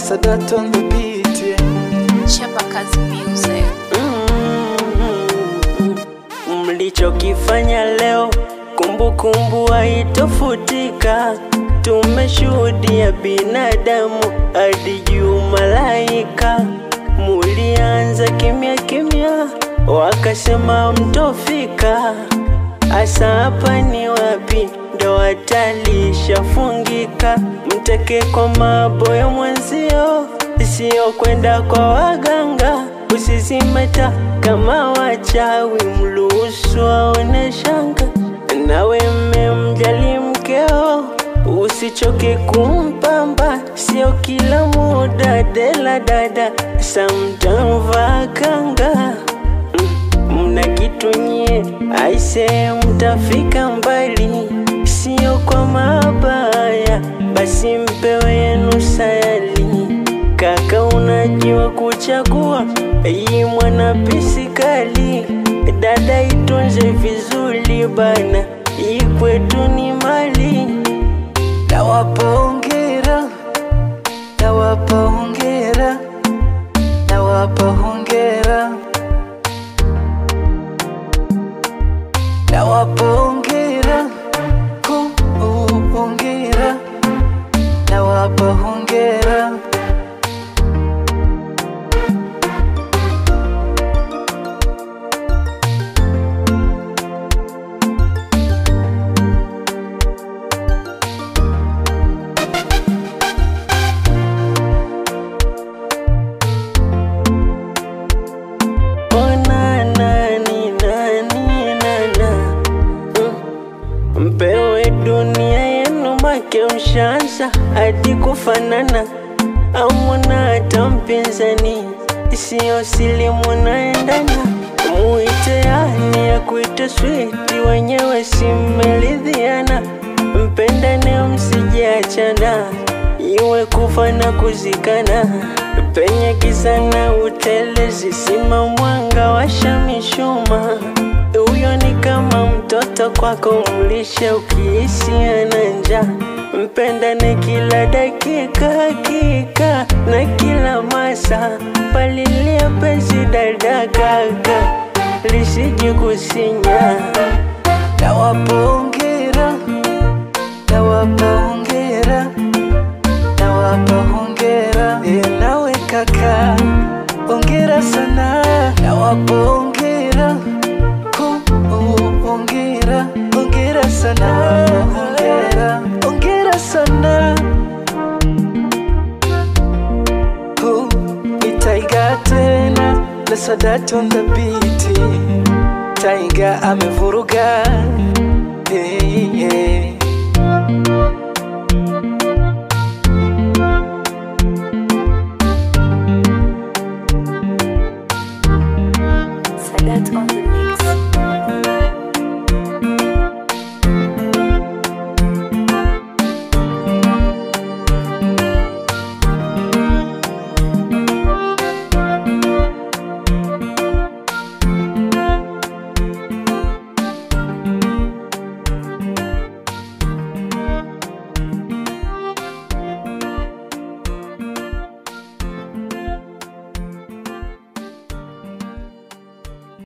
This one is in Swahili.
Sadat on the beat, yeah. Chapa Kazi Music. Mlichokifanya leo kumbukumbu haitofutika. Tumeshuhudia binadamu hadi juu malaika. Mulianza kimya kimya, wakasema mtofika. Asa hapa ni wapi? Ndo atalishafungika. Mteke kwa maboyo mwenzio, sio kwenda kwa waganga. Usizimeta kama wachawi, mruhusu aone shanga. Nawe mmemjali mkeo, usichoke kumpamba. Sio kila muda dela dada, samtamva kanga. Mna kitu nye, aise mtafika mbali. Sio kwa mabaya, basi mpewe yenu sayali. Kaka unajua kuchagua, hii mwana pisikali. Dada itunze vizuri bana, hii kwetu ni mali. Nawapa hongera, nawapa hongera, nawapa hongera, nawapa hongera, hongera, nawapa hongera. Mpewe dunia yenu make mshanza hadi kufanana. Amuna hata mpinzani, sio sili munaendana. Muite yani ya kuita sweet, wenyewe simelidhiana. Mpendane msijiachana, iwe kufa na kuzikana. Penye kisana utelezi, sima mwanga washa mishuma. Uyo ni kama mtoto kwako, mlishe ukihisi ana njaa. Mpendane kila dakika hakika, na kila masa. Palilia penzi dada kaka, lisiji kusinya. Nawapa hongera, nawapa hongera, nawapa hongera. Nawe kaka, hongera sana. Nawapa hongera, hongera, hongera sana. Hongera, hongera sana. Ni Taiga tena na Sadat on the beat. Taiga amevuruga, hey, hey.